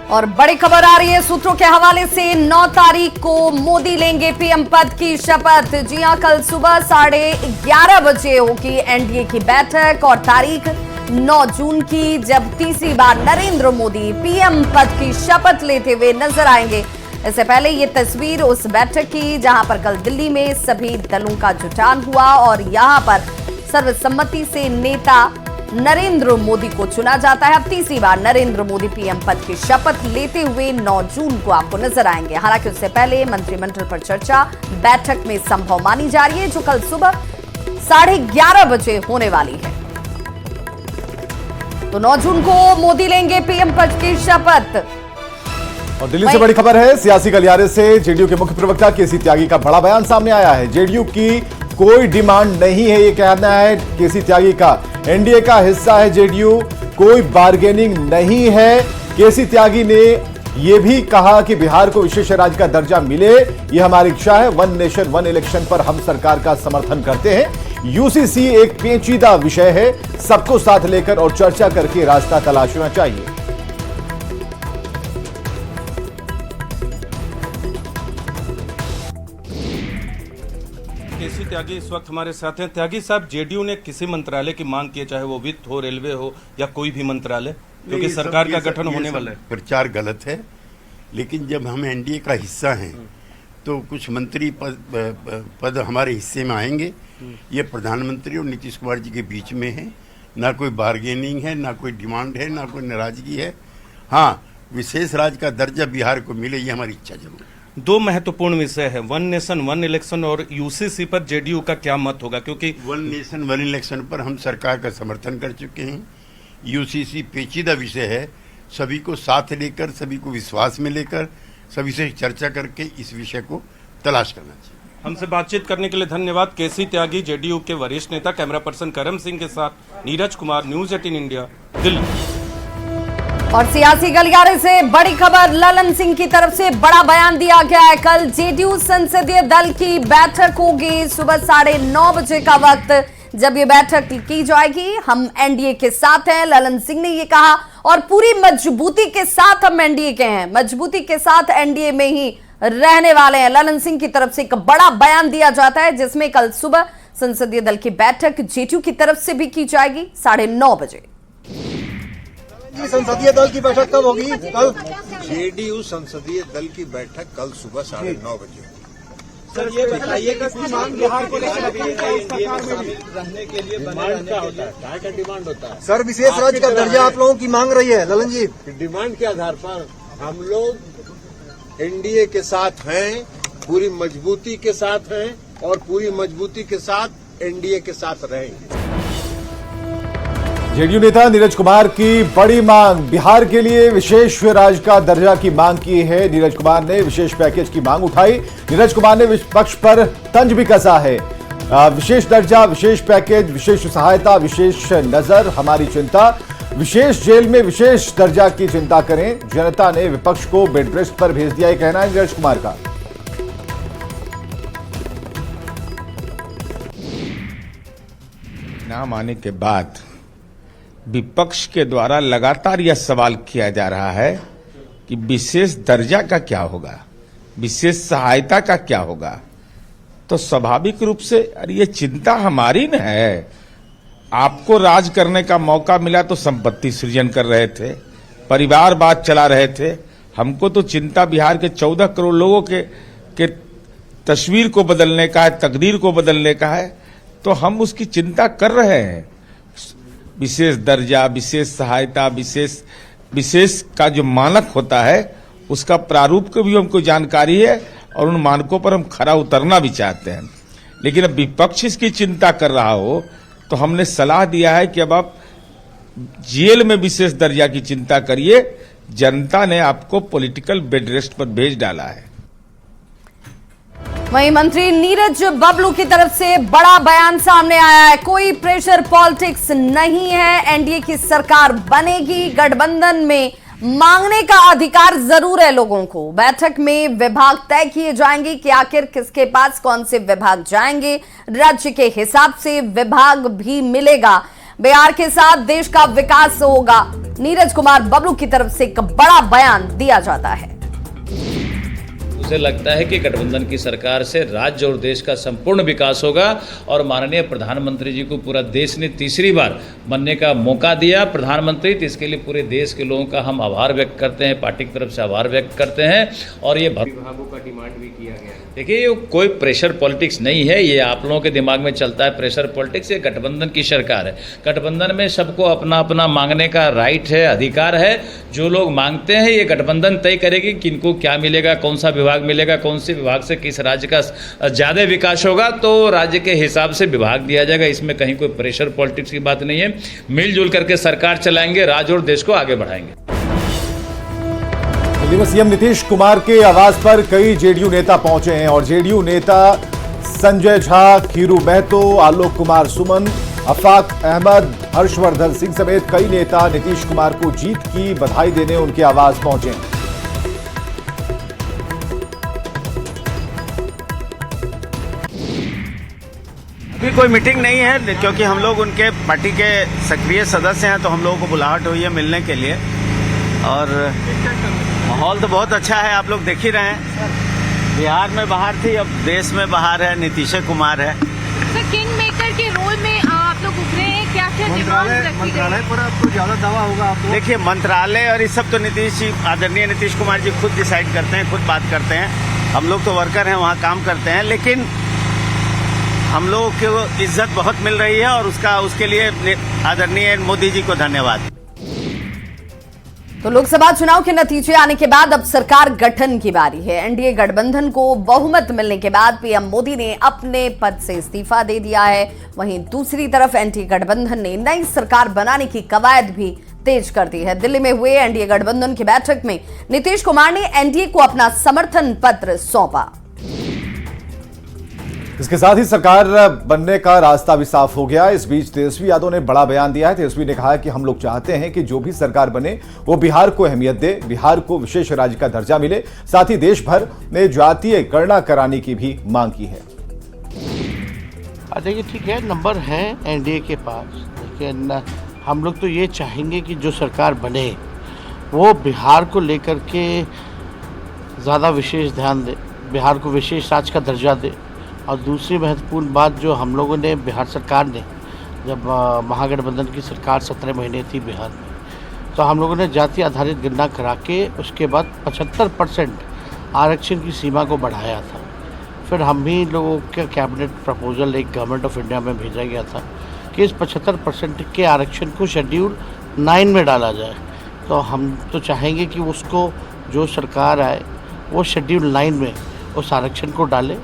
और बड़ी खबर आ रही है सूत्रों के हवाले से। 9 तारीख को मोदी लेंगे पीएम पद की शपथ। जी हां, कल सुबह 11:30 बजे होगी एनडीए की बैठक और तारीख 9 जून की, जब तीसरी बार नरेंद्र मोदी पीएम पद की शपथ लेते हुए नजर आएंगे। इससे पहले ये तस्वीर उस बैठक की जहां पर कल दिल्ली में सभी दलों का जुटान हुआ और यहां पर सर्वसम्मति से नेता नरेंद्र मोदी को चुना जाता है। अब तीसरी बार नरेंद्र मोदी पीएम पद की शपथ लेते हुए 9 जून को आपको नजर आएंगे। हालांकि उससे पहले मंत्रिमंडल पर चर्चा बैठक में संभव मानी जा रही है, जो कल सुबह 11:30 बजे होने वाली है। तो 9 जून को मोदी लेंगे पीएम पद की शपथ। और दिल्ली से बड़ी खबर है, सियासी गलियारे से जेडीयू के मुख्य प्रवक्ता केसी त्यागी का बड़ा बयान सामने आया है। जेडीयू की कोई डिमांड नहीं है, ये कहना है केसी त्यागी का। एनडीए का हिस्सा है जेडीयू, कोई बार्गेनिंग नहीं है। केसी त्यागी ने यह भी कहा कि बिहार को विशेष राज्य का दर्जा मिले, यह हमारी इच्छा है। वन नेशन वन इलेक्शन पर हम सरकार का समर्थन करते हैं। यूसीसी एक पेचीदा विषय है, सबको साथ लेकर और चर्चा करके रास्ता तलाशना चाहिए। केसी त्यागी इस वक्त हमारे साथ हैं। त्यागी साहब, जेडीयू ने किसी मंत्रालय की मांग की है, चाहे वो वित्त हो, रेलवे हो या कोई भी मंत्रालय, क्योंकि सरकार का गठन होने वाला है। प्रचार गलत है, लेकिन जब हम एनडीए का हिस्सा हैं तो कुछ मंत्री पद हमारे हिस्से में आएंगे। ये प्रधानमंत्री और नीतीश कुमार जी के बीच में है, ना कोई बार्गेनिंग है, ना कोई डिमांड है, ना कोई नाराजगी है। हाँ, विशेष राज्य का दर्जा बिहार को मिले, ये हमारी इच्छा जरूर है। 2 महत्वपूर्ण विषय है, वन नेशन वन इलेक्शन और यूसीसी पर जेडीयू का क्या मत होगा, क्योंकि वन नेशन वन इलेक्शन पर हम सरकार का समर्थन कर चुके हैं। यूसीसी पेचीदा विषय है, सभी को साथ लेकर, सभी को विश्वास में लेकर, सभी से चर्चा करके इस विषय को तलाश करना चाहिए। हमसे बातचीत करने के लिए धन्यवाद। केसी त्यागी, जेडीयू के वरिष्ठ नेता। कैमरा पर्सन करम सिंह के साथ नीरज कुमार, न्यूज 18 इंडिया, दिल्ली। और सियासी गलियारे से बड़ी खबर, ललन सिंह की तरफ से बड़ा बयान दिया गया है। कल जेडीयू संसदीय दल की बैठक होगी, सुबह 9:30 बजे का वक्त जब ये बैठक की जाएगी। हम एनडीए के साथ हैं, ललन सिंह ने ये कहा, और पूरी मजबूती के साथ हम एनडीए के हैं, मजबूती के साथ एनडीए में ही रहने वाले हैं। ललन सिंह की तरफ से एक बड़ा बयान दिया जाता है, जिसमें कल सुबह संसदीय दल की बैठक जेडीयू की तरफ से भी की जाएगी 9:30 बजे। संसदीय दल की बैठक कब होगी? कल जेडीयू संसदीय दल की बैठक कल सुबह 9:30 बजे। सर, ये बताइए कि मांग बिहार को लेकर रहने के लिए क्या होता है, क्या का डिमांड होता है? सर, विशेष राज्य का दर्जा आप लोगों की मांग रही है ललन जी। डिमांड के आधार पर हम लोग एनडीए के साथ हैं, पूरी मजबूती के साथ हैं और पूरी मजबूती के साथ एनडीए के साथ रहेंगे। जेडीयू नेता नीरज कुमार की बड़ी मांग, बिहार के लिए विशेष राज्य का दर्जा की मांग की है। नीरज कुमार ने विशेष पैकेज की मांग उठाई। नीरज कुमार ने विपक्ष पर तंज भी कसा है। विशेष दर्जा, विशेष पैकेज, विशेष सहायता, विशेष नजर हमारी चिंता, विशेष जेल में विशेष दर्जा की चिंता करें। जनता ने विपक्ष को बेड रेस्ट पर भेज दिया, यह कहना है नीरज कुमार का। नाम आने के बाद विपक्ष के द्वारा लगातार यह सवाल किया जा रहा है कि विशेष दर्जा का क्या होगा, विशेष सहायता का क्या होगा। तो स्वाभाविक रूप से अरे ये चिंता हमारी न है। आपको राज करने का मौका मिला तो संपत्ति सृजन कर रहे थे, परिवारवाद चला रहे थे। हमको तो चिंता बिहार के 14 करोड़ लोगों के तस्वीर को बदलने का है, तकदीर को बदलने का है। तो हम उसकी चिंता कर रहे हैं। विशेष दर्जा, विशेष सहायता, विशेष का जो मानक होता है उसका प्रारूप की भी हमको जानकारी है और उन मानकों पर हम खरा उतरना भी चाहते हैं। लेकिन अब विपक्ष इसकी चिंता कर रहा हो तो हमने सलाह दिया है कि अब आप जेल में विशेष दर्जा की चिंता करिए। जनता ने आपको पॉलिटिकल बेड रेस्ट पर भेज डाला है। वहीं मंत्री नीरज बबलू की तरफ से बड़ा बयान सामने आया है। कोई प्रेशर पॉलिटिक्स नहीं है, एनडीए की सरकार बनेगी। गठबंधन में मांगने का अधिकार जरूर है लोगों को। बैठक में विभाग तय किए जाएंगे कि आखिर किसके पास कौन से विभाग जाएंगे। राज्य के हिसाब से विभाग भी मिलेगा। बिहार के साथ देश का विकास होगा। नीरज कुमार बबलू की तरफ से एक बड़ा बयान दिया जाता है। मुझे लगता है कि गठबंधन की सरकार से राज्य और देश का संपूर्ण विकास होगा और माननीय प्रधानमंत्री जी को पूरा देश ने तीसरी बार बनने का मौका दिया प्रधानमंत्री, तो इसके लिए पूरे देश के लोगों का हम आभार व्यक्त करते हैं, पार्टी की तरफ से आभार व्यक्त करते हैं। और ये विभागों का डिमांड भी किया गया। देखिए, ये कोई प्रेशर पॉलिटिक्स नहीं है, ये आप लोगों के दिमाग में चलता है प्रेशर पॉलिटिक्स। ये गठबंधन की सरकार है, गठबंधन में सबको अपना अपना मांगने का राइट है, अधिकार है। जो लोग मांगते हैं ये गठबंधन तय करेगी किनको क्या मिलेगा, कौन सा विभाग मिलेगा, कौन से विभाग से किस राज्य का ज्यादा विकास होगा, तो राज्य के हिसाब से विभाग दिया जाएगा। इसमें कहीं कोई प्रेशर पॉलिटिक्स की बात नहीं है। मिलजुल करके सरकार चलाएंगे, राज्य और देश को आगे बढ़ाएंगे। दिल्ली में सीएम नीतीश कुमार के आवास पर कई जेडीयू नेता पहुंचे हैं और जेडीयू नेता संजय झा, खीरू महतो, आलोक कुमार सुमन, अफाक अहमद, हर्षवर्धन सिंह समेत कई नेता नीतीश कुमार को जीत की बधाई देने उनके आवास पहुंचे हैं। अभी कोई मीटिंग नहीं है क्योंकि हम लोग उनके पार्टी के सक्रिय सदस्य हैं, तो हम लोगों को बुलाहट हुई है मिलने के लिए। और माहौल तो बहुत अच्छा है, आप लोग देख ही रहे हैं। बिहार में बाहर थी, अब देश में बाहर है, नीतीश कुमार है। सर, किंग मेकर के रोल में आप लोग उभरे हैं, क्या क्या मंत्रालय पर आपको ज्यादा दावा होगा? आप देखिए, मंत्रालय और इस सब तो आदरणीय नीतीश कुमार जी खुद डिसाइड करते हैं, खुद बात करते हैं। हम लोग तो वर्कर हैं, वहाँ काम करते हैं, लेकिन हम लोगों को इज्जत बहुत मिल रही है और उसके लिए आदरणीय मोदी जी को धन्यवाद। तो लोकसभा चुनाव के नतीजे आने के बाद अब सरकार गठन की बारी है। एनडीए गठबंधन को बहुमत मिलने के बाद पीएम मोदी ने अपने पद से इस्तीफा दे दिया है। वहीं दूसरी तरफ एनडीए गठबंधन ने नई सरकार बनाने की कवायद भी तेज कर दी है। दिल्ली में हुए एनडीए गठबंधन की बैठक में नीतीश कुमार ने एनडीए को अपना समर्थन पत्र सौंपा। इसके साथ ही सरकार बनने का रास्ता भी साफ हो गया। इस बीच तेजस्वी यादव ने बड़ा बयान दिया है। तेजस्वी ने कहा कि हम लोग चाहते हैं कि जो भी सरकार बने वो बिहार को अहमियत दे, बिहार को विशेष राज्य का दर्जा मिले। साथ ही देश भर में जातीय गणना कराने की भी मांग की है। देखिए, ठीक है, नंबर है एनडीए के पास, लेकिन हम लोग तो ये चाहेंगे कि जो सरकार बने वो बिहार को लेकर के ज़्यादा विशेष ध्यान दे, बिहार को विशेष राज्य का दर्जा दे। और दूसरी महत्वपूर्ण बात, जो हम लोगों ने बिहार सरकार ने जब महागठबंधन की सरकार 17 महीने थी बिहार में, तो हम लोगों ने जाति आधारित गणना करा के उसके बाद 75% आरक्षण की सीमा को बढ़ाया था। फिर हम भी लोगों का कैबिनेट प्रपोजल एक गवर्नमेंट ऑफ इंडिया में भेजा गया था कि इस 75% के आरक्षण को शेड्यूल 9 में डाला जाए। तो हम तो चाहेंगे कि उसको जो सरकार आए वो शेड्यूल 9 में उस आरक्षण को डाले,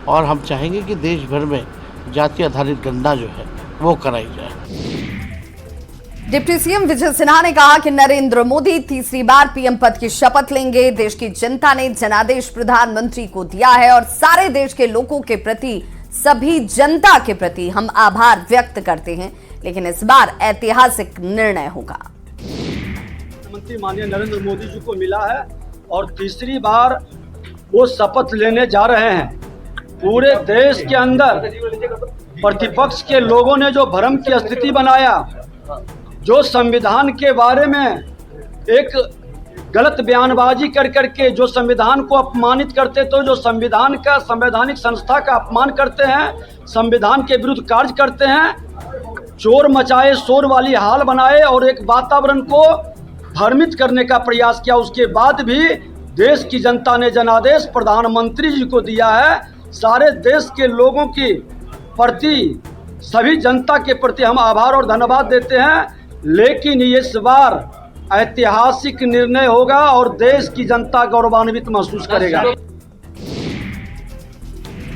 और हम चाहेंगे कि देश भर में जाति आधारित गणना जो है वो कराई जाए। डिप्टी सीएम विजय सिन्हा ने कहा कि नरेंद्र मोदी तीसरी बार पीएम पद की शपथ लेंगे। देश की जनता ने जनादेश प्रधानमंत्री को दिया है और सारे देश के लोगों के प्रति, सभी जनता के प्रति हम आभार व्यक्त करते हैं, लेकिन इस बार ऐतिहासिक निर्णय होगा। प्रधानमंत्री माननीय नरेंद्र मोदी जी को मिला है और तीसरी बार वो शपथ लेने जा रहे हैं। पूरे देश के अंदर प्रतिपक्ष के लोगों ने जो भ्रम की स्थिति बनाया, जो संविधान के बारे में एक गलत बयानबाजी कर करके जो संविधान को अपमानित करते, तो जो संविधान का, संवैधानिक संस्था का अपमान करते हैं, संविधान के विरुद्ध कार्य करते हैं, चोर मचाए, शोर वाली हाल बनाए और एक वातावरण को भ्रमित करने का प्रयास किया। उसके बाद भी देश की जनता ने जनादेश प्रधानमंत्री जी को दिया है। सारे देश के लोगों की प्रति, सभी जनता के प्रति हम आभार और धन्यवाद देते हैं, लेकिन इस बार ऐतिहासिक निर्णय होगा और देश की जनता गौरवान्वित महसूस करेगा।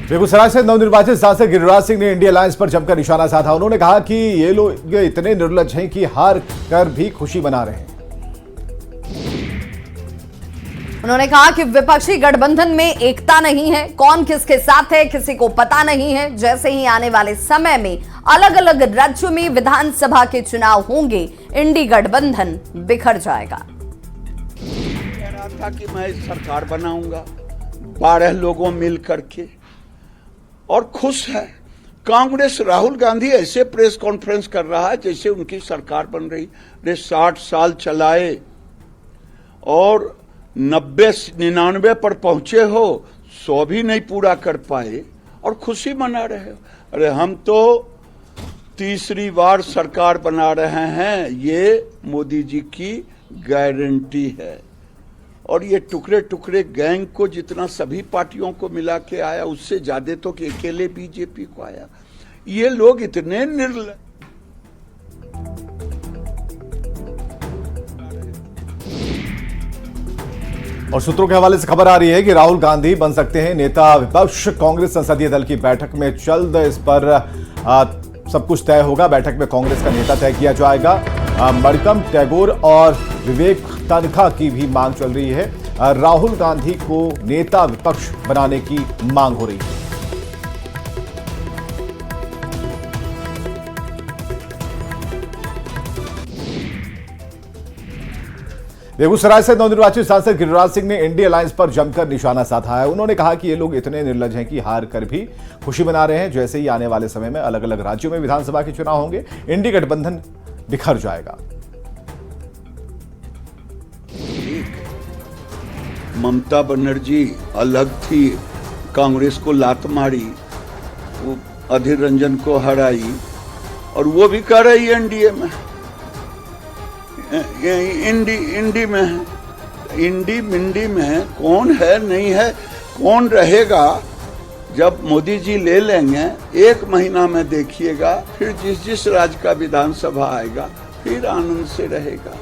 बेगूसराय से नवनिर्वाचित सांसद गिरिराज सिंह ने इंडिया अलायंस पर जमकर निशाना साधा। उन्होंने कहा कि ये लोग इतने निर्लज्ज हैं कि हार कर भी खुशी मना रहे हैं। उन्होंने कहा कि विपक्षी गठबंधन में एकता नहीं है, कौन किसके साथ है किसी को पता नहीं है। जैसे ही आने वाले समय में अलग अलग राज्यों में विधानसभा के चुनाव होंगे, इंडी गठबंधन बिखर जाएगा। कह रहा था कि मैं सरकार बनाऊंगा 12 लोगों मिल करके, और खुश है कांग्रेस राहुल गांधी ऐसे प्रेस कॉन्फ्रेंस कर रहा है जैसे उनकी सरकार बन रही। वे 60 साल चलाए और 90-99 पर पहुंचे हो, 100 भी नहीं पूरा कर पाए और खुशी मना रहे हो। अरे हम तो तीसरी बार सरकार बना रहे हैं, ये मोदी जी की गारंटी है। और ये टुकड़े टुकड़े गैंग को जितना सभी पार्टियों को मिला के आया, उससे ज्यादा तो कि अकेले बीजेपी को आया। ये लोग इतने निर्लज। और सूत्रों के हवाले से खबर आ रही है कि राहुल गांधी बन सकते हैं नेता विपक्ष। कांग्रेस संसदीय दल की बैठक में जल्द इस पर सब कुछ तय होगा। बैठक में कांग्रेस का नेता तय किया जाएगा। मणिकम टैगोर और विवेक तनखा की भी मांग चल रही है। राहुल गांधी को नेता विपक्ष बनाने की मांग हो रही है। बेगूसराय से नवनिर्वाचित सांसद गिरिराज सिंह ने इंडिया अलायंस पर जमकर निशाना साधा है। उन्होंने कहा कि ये लोग इतने निर्लज हैं कि हार कर भी खुशी मना रहे हैं। जैसे ही आने वाले समय में अलग अलग राज्यों में विधानसभा के चुनाव होंगे, इंडी गठबंधन बिखर जाएगा। ममता बनर्जी अलग थी, कांग्रेस को लात मारी, वो अधीर रंजन को हराई और वो भी कर रही है एनडीए में। इंडी में है, इंडी मिंडी में है। कौन है नहीं है, कौन रहेगा? जब मोदी जी ले लेंगे 1 महीना में देखिएगा, फिर जिस राज्य का विधानसभा आएगा फिर आनंद से रहेगा।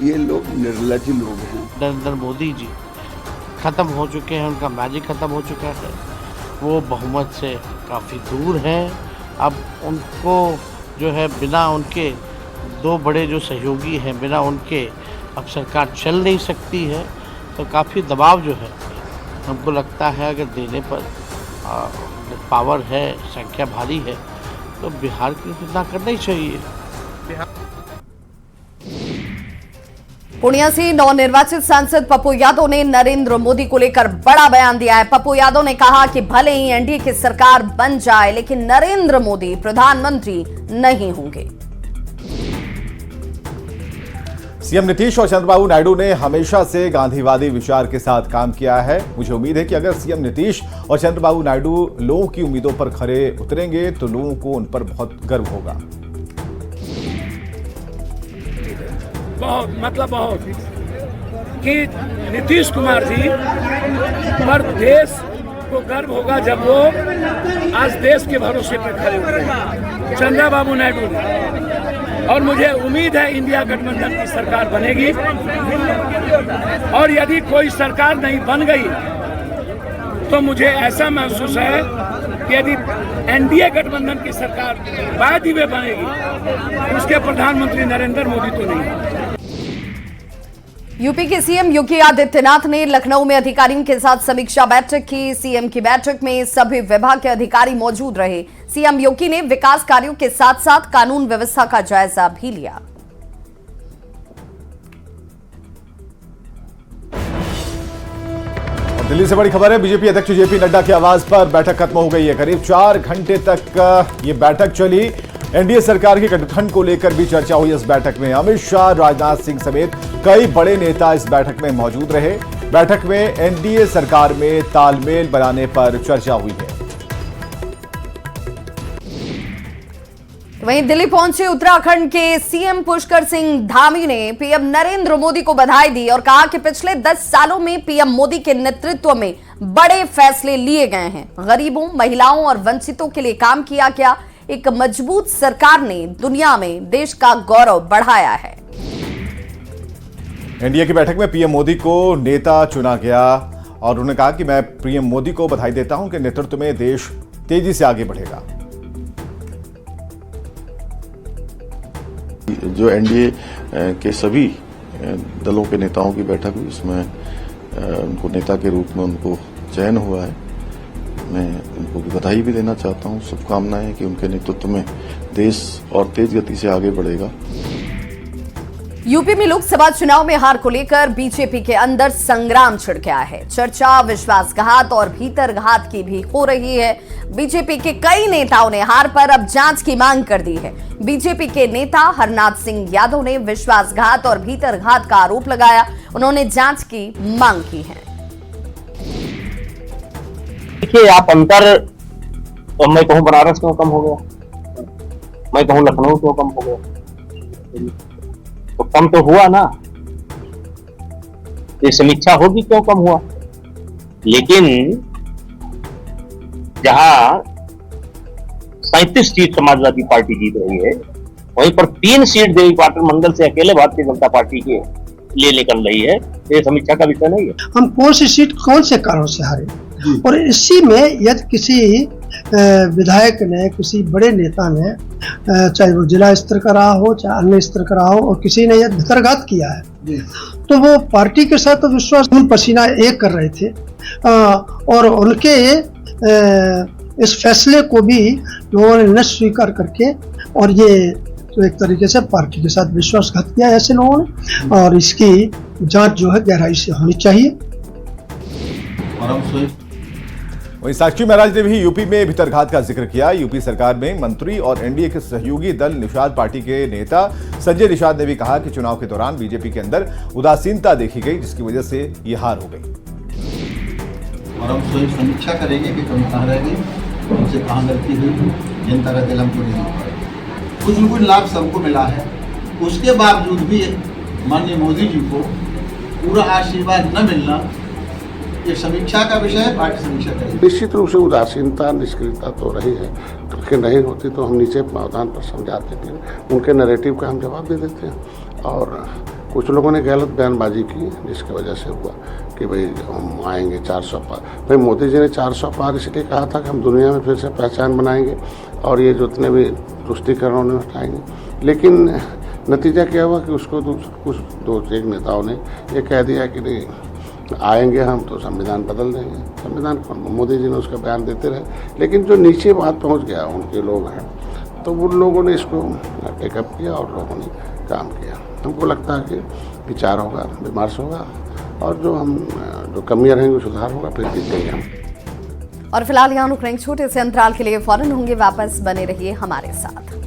ये लोग निर्लज लोग हैं। नरेंद्र मोदी जी खत्म हो चुके हैं, उनका मैजिक खत्म हो चुका है। वो बहुमत से काफ़ी दूर हैं। अब उनको जो है बिना उनके 2 बड़े जो सहयोगी हैं, बिना उनके अब सरकार चल नहीं सकती है। तो काफ़ी दबाव जो है हमको लगता है, अगर देने पर पावर है, संख्या भारी है, तो बिहार की इतना करना ही चाहिए। पूर्णिया से नवनिर्वाचित सांसद पप्पू यादव ने नरेंद्र मोदी को लेकर बड़ा बयान दिया है। पप्पू यादव ने कहा कि भले ही एनडीए की सरकार बन जाए, लेकिन नरेंद्र मोदी प्रधानमंत्री नहीं होंगे। सीएम नीतीश और चंद्रबाबू नायडू ने हमेशा से गांधीवादी विचार के साथ काम किया है। मुझे उम्मीद है कि अगर सीएम नीतीश और चंद्रबाबू नायडू लोगों की उम्मीदों पर खरे उतरेंगे तो लोगों को उन पर बहुत गर्व होगा। बहुत कि नीतीश कुमार जी पर देश को गर्व होगा जब वो आज देश के भरोसे पर खड़े उतरेंगे। चंद्रबाबू नायडू और मुझे उम्मीद है इंडिया गठबंधन की सरकार बनेगी। और यदि कोई सरकार नहीं बन गई तो मुझे ऐसा महसूस है कि यदि एनडीए गठबंधन की सरकार बाद ही में बनेगी, उसके प्रधानमंत्री नरेंद्र मोदी तो नहीं। यूपी के सीएम योगी आदित्यनाथ ने लखनऊ में अधिकारियों के साथ समीक्षा बैठक की। सीएम की बैठक में सभी विभाग के अधिकारी मौजूद रहे। सीएम योगी ने विकास कार्यों के साथ साथ कानून व्यवस्था का जायजा भी लिया। दिल्ली से बड़ी खबर है। बीजेपी अध्यक्ष जेपी नड्डा की आवाज पर बैठक खत्म हो गई है। करीब 4 घंटे तक ये बैठक चली। एनडीए सरकार के गठन को लेकर भी चर्चा हुई इस बैठक में। अमित शाह, राजनाथ सिंह समेत कई बड़े नेता इस बैठक में मौजूद रहे। बैठक में एनडीए सरकार में तालमेल बनाने पर चर्चा हुई है। वहीं दिल्ली पहुंचे उत्तराखंड के सीएम पुष्कर सिंह धामी ने पीएम नरेंद्र मोदी को बधाई दी और कहा कि पिछले 10 सालों में पीएम मोदी के नेतृत्व में बड़े फैसले लिए गए हैं। गरीबों, महिलाओं और वंचितों के लिए काम किया गया। एक मजबूत सरकार ने दुनिया में देश का गौरव बढ़ाया है। एनडीए की बैठक में पीएम मोदी को नेता चुना गया और उन्होंने कहा कि मैं पीएम मोदी को बधाई देता हूं कि नेतृत्व में देश तेजी से आगे बढ़ेगा। जो एनडीए के सभी दलों के नेताओं की बैठक हुई, इसमें उनको नेता के रूप में उनको चयन हुआ है। मैं उनको बधाई भी देना चाहता हूं। शुभकामनाएं हैं कि उनके नेतृत्व में देश और तेज गति से आगे बढ़ेगा। यूपी में लोकसभा चुनाव में हार को लेकर बीजेपी के अंदर संग्राम छिड़ गया है। चर्चा विश्वासघात और भीतरघात की भी हो रही है। बीजेपी के कई नेताओं ने हार पर अब जांच की मांग कर दी है। बीजेपी के नेता हरनाथ सिंह यादव ने विश्वासघात और भीतरघात का आरोप लगाया। उन्होंने जांच की मांग की है। देखिए, आप अंतर तो मैं कहूँ बनारस क्यों कम हो गया, मैं कहूँ लखनऊ क्यों कम हो गया, तो कम तो हुआ ना। ये समीक्षा होगी क्यों कम हुआ, लेकिन जहां 37 सीट समाजवादी पार्टी जीत रही है, वहीं पर 3 सीट देवी पाटन मंडल से अकेले भारतीय जनता पार्टी के लिए निकल रही है। ये समीक्षा का विषय नहीं है। हम कौन सी सीट कौन से कारण से हारे, और इसी में यदि किसी विधायक ने, किसी बड़े नेता ने, चाहे वो जिला स्तर का रहा हो चाहे अन्य स्तर का रहा हो, और किसी ने यदि भीतरघात किया है, तो वो पार्टी के साथ तो विश्वास खून पसीना एक कर रहे थे, और उनके इस फैसले को भी लोगों ने न स्वीकार करके, और ये तो एक तरीके से पार्टी के साथ विश्वासघात किया ऐसे लोगों ने, और इसकी जांच जो है गहराई से होनी चाहिए। वहीं साक्षी महाराज ने भी यूपी में भीतरघात का जिक्र किया। यूपी सरकार में मंत्री और एनडीए के सहयोगी दल निषाद पार्टी के नेता संजय निषाद ने भी कहा कि चुनाव के दौरान बीजेपी के अंदर उदासीनता देखी गई, जिसकी वजह से ये हार हो गई। और हम स्वयं समीक्षा करेंगे कि कमी कहाँ रह गई, हमसे कहाँ गलती हुई, जनता का दिल हमको नहीं पाया। कुछ न कुछ लाभ सबको मिला है, उसके बावजूद भी माननीय मोदी जी को पूरा आशीर्वाद न मिलना ये समीक्षा का विषय है। पार्टी समीक्षा करेगी। निश्चित रूप से उदासीनता, निष्क्रियता तो रही है, तो नहीं होती तो हम नीचे मैदान पर समझाते थे, उनके नैरेटिव का हम जवाब दे देते हैं। और कुछ लोगों ने गलत बयानबाजी की, जिसकी वजह से हुआ कि भाई हम आएंगे 400 पार। भाई मोदी जी ने 400 पार इसलिए कहा था कि हम दुनिया में फिर से पहचान बनाएंगे और ये जितने भी तुष्टिकरण उन्हें हटाएंगे, लेकिन नतीजा क्या हुआ कि उसको दो एक नेताओं ने ये कह दिया कि नहीं आएंगे हम तो संविधान बदल देंगे। संविधान मोदी जी ने उसका बयान देते रहे, लेकिन जो नीचे बात पहुंच गया, उनके लोग हैं, तो उन लोगों ने इसको टेकअप किया और लोगों ने काम किया। हमको लगता है कि विचार होगा, विमर्श होगा, और जो कमियां रहेंगी सुधार होगा, फिर जीतेंगे हम। और फिलहाल यहाँ रुक रहे छोटे से अंतराल के लिए, फौरन होंगे वापस, बने रहिए हमारे साथ।